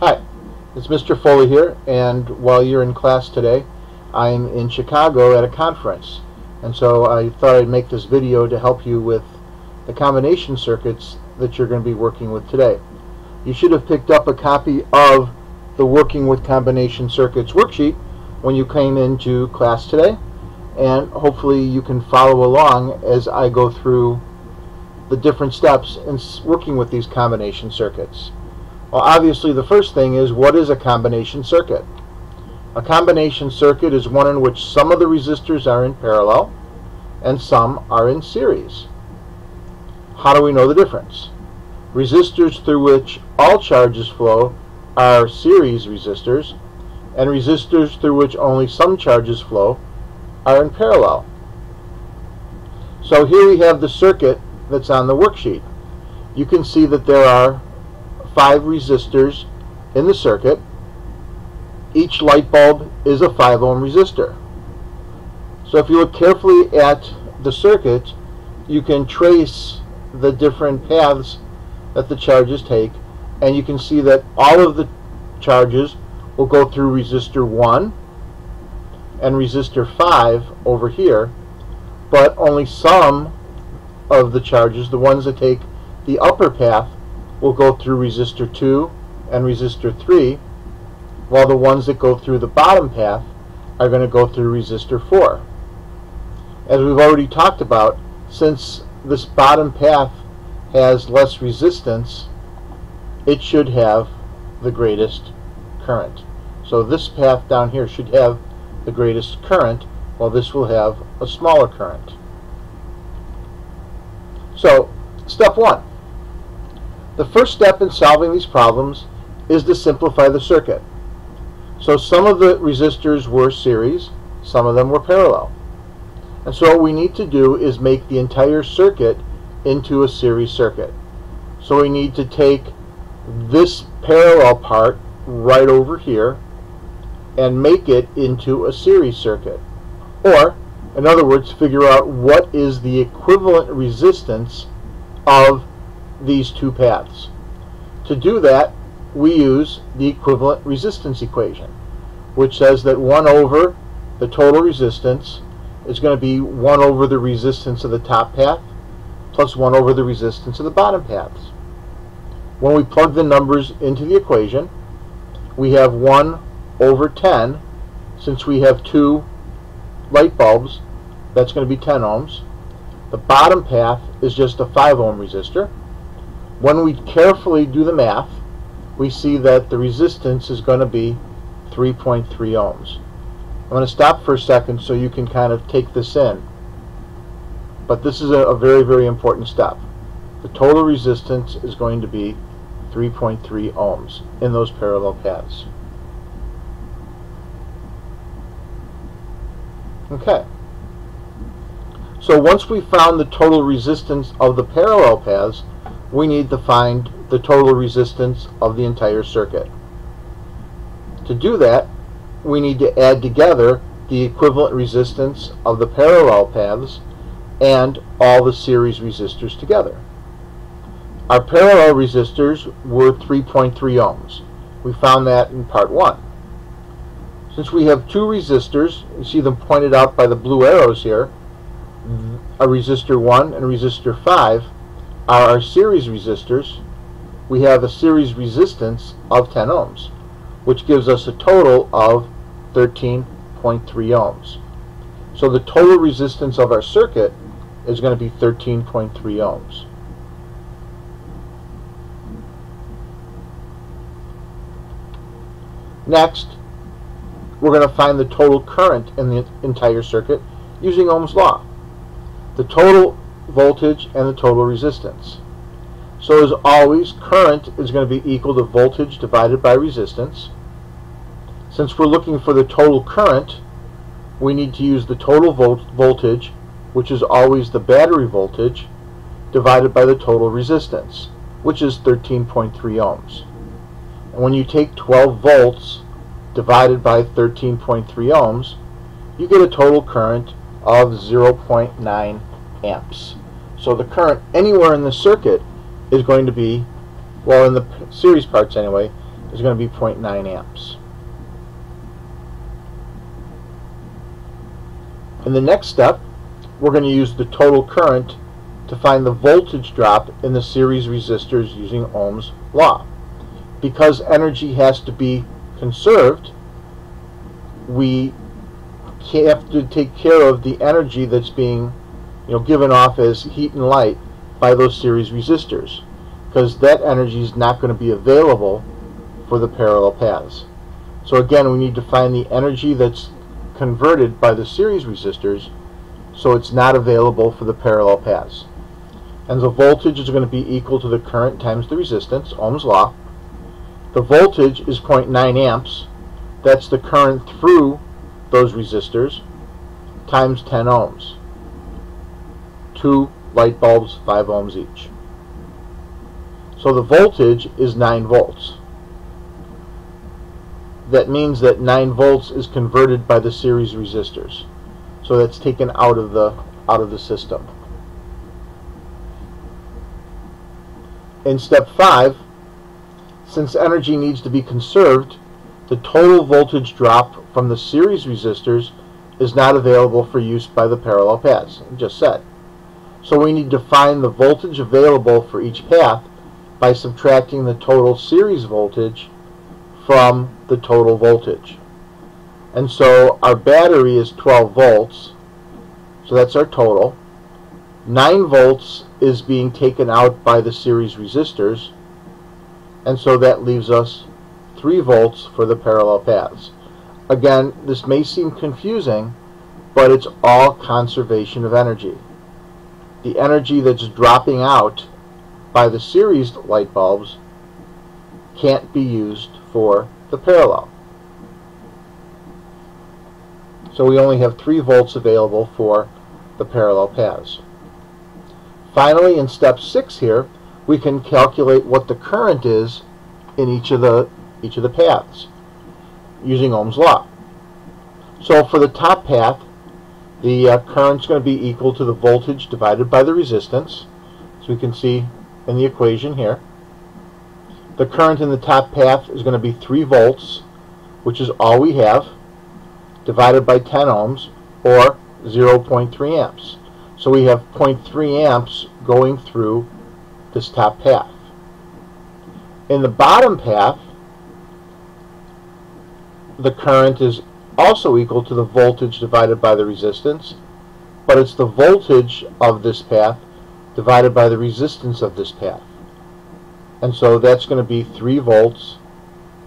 Hi, it's Mr. Foley here, and while you're in class today, I'm in Chicago at a conference, and so I thought I'd make this video to help you with the combination circuits that you're going to be working with today. You should have picked up a copy of the Working with Combination Circuits worksheet when you came into class today, and hopefully you can follow along as I go through the different steps in working with these combination circuits. Well, obviously the first thing is, what is a combination circuit? A combination circuit is one in which some of the resistors are in parallel and some are in series. How do we know the difference? Resistors through which all charges flow are series resistors, and resistors through which only some charges flow are in parallel. So here we have the circuit that's on the worksheet. You can see that there are 5 resistors in the circuit. Each light bulb is a 5 ohm resistor. So if you look carefully at the circuit, you can trace the different paths that the charges take, and you can see that all of the charges will go through resistor 1 and resistor 5 over here, but only some of the charges, the ones that take the upper path, will go through resistor 2 and resistor 3, while the ones that go through the bottom path are going to go through resistor 4. As we've already talked about, since this bottom path has less resistance, it should have the greatest current. So this path down here should have the greatest current, while this will have a smaller current. So, step 1. The first step in solving these problems is to simplify the circuit. So some of the resistors were series, some of them were parallel. And so what we need to do is make the entire circuit into a series circuit. So we need to take this parallel part right over here and make it into a series circuit. Or, in other words, figure out what is the equivalent resistance of these two paths. To do that, we use the equivalent resistance equation, which says that 1 over the total resistance is going to be 1 over the resistance of the top path plus 1 over the resistance of the bottom paths. When we plug the numbers into the equation, we have 1 over 10. Since we have 2 light bulbs, that's going to be 10 ohms. The bottom path is just a 5 ohm resistor. When we carefully do the math, we see that the resistance is going to be 3.3 ohms. I'm going to stop for a second so you can kind of take this in. But this is a very, very important step. The total resistance is going to be 3.3 ohms in those parallel paths. Okay. So once we found the total resistance of the parallel paths, we need to find the total resistance of the entire circuit. To do that, we need to add together the equivalent resistance of the parallel paths and all the series resistors together. Our parallel resistors were 3.3 ohms. We found that in part 1. Since we have 2 resistors, you see them pointed out by the blue arrows here, a resistor 1 and resistor 5 are our series resistors. We have a series resistance of 10 ohms, which gives us a total of 13.3 ohms. So the total resistance of our circuit is going to be 13.3 ohms. Next, we're going to find the total current in the entire circuit using Ohm's law. The total voltage and the total resistance. So as always, current is going to be equal to voltage divided by resistance. Since we're looking for the total current, we need to use the total voltage, which is always the battery voltage, divided by the total resistance, which is 13.3 ohms. And when you take 12 volts divided by 13.3 ohms, you get a total current of 0.9 amps. So the current anywhere in the circuit is going to be, well, in the series parts anyway, is going to be 0.9 amps. In the next step, we're going to use the total current to find the voltage drop in the series resistors using Ohm's law. Because energy has to be conserved, we have to take care of the energy that's being given off as heat and light by those series resistors, because that energy is not going to be available for the parallel paths. So again, we need to find the energy that's converted by the series resistors so it's not available for the parallel paths. And the voltage is going to be equal to the current times the resistance, Ohm's law. The voltage is 0.9 amps. That's the current through those resistors times 10 ohms. 2 light bulbs, 5 ohms each. So the voltage is 9 volts. That means that 9 volts is converted by the series resistors. So that's taken out of the system. In step 5, since energy needs to be conserved, the total voltage drop from the series resistors is not available for use by the parallel paths, I just said. So we need to find the voltage available for each path by subtracting the total series voltage from the total voltage. And so our battery is 12 volts, so that's our total. 9 volts is being taken out by the series resistors, and so that leaves us 3 volts for the parallel paths. Again, this may seem confusing, but it's all conservation of energy. The energy that's dropping out by the series light bulbs can't be used for the parallel. So we only have 3 volts available for the parallel paths. Finally, in step 6 here, we can calculate what the current is in each of the paths using Ohm's law. So for the top path, the current is going to be equal to the voltage divided by the resistance, as we can see in the equation here. The current in the top path is going to be 3 volts, which is all we have, divided by 10 ohms, or 0.3 amps. So we have 0.3 amps going through this top path. In the bottom path, the current is also equal to the voltage divided by the resistance, but it's the voltage of this path divided by the resistance of this path. And so that's going to be 3 volts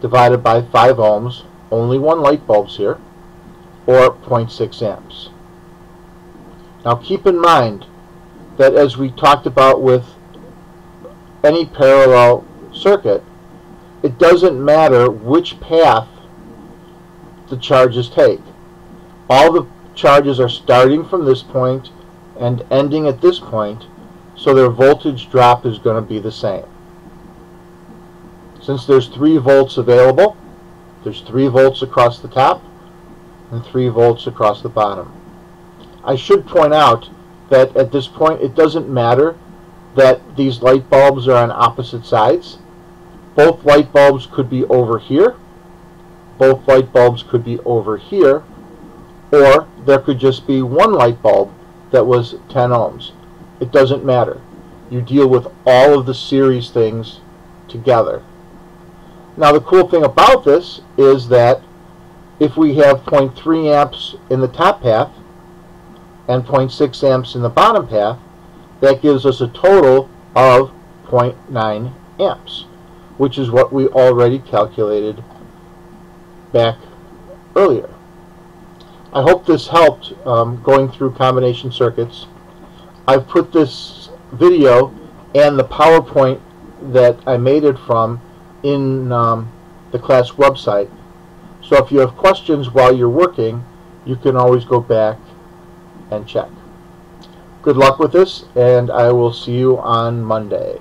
divided by 5 ohms, only 1 light bulbs here, or 0.6 amps. Now keep in mind that as we talked about with any parallel circuit, it doesn't matter which path the charges take. All the charges are starting from this point and ending at this point, so their voltage drop is going to be the same. Since there's 3 volts available, there's 3 volts across the top and 3 volts across the bottom. I should point out that at this point it doesn't matter that these light bulbs are on opposite sides. Both light bulbs could be over here, both light bulbs could be over here, or there could just be 1 light bulb that was 10 ohms. It doesn't matter. You deal with all of the series things together. Now the cool thing about this is that if we have 0.3 amps in the top path and 0.6 amps in the bottom path, that gives us a total of 0.9 amps, which is what we already calculated back earlier. I hope this helped going through combination circuits. I've put this video and the PowerPoint that I made it from in the class website. So if you have questions while you're working, you can always go back and check. Good luck with this, and I will see you on Monday.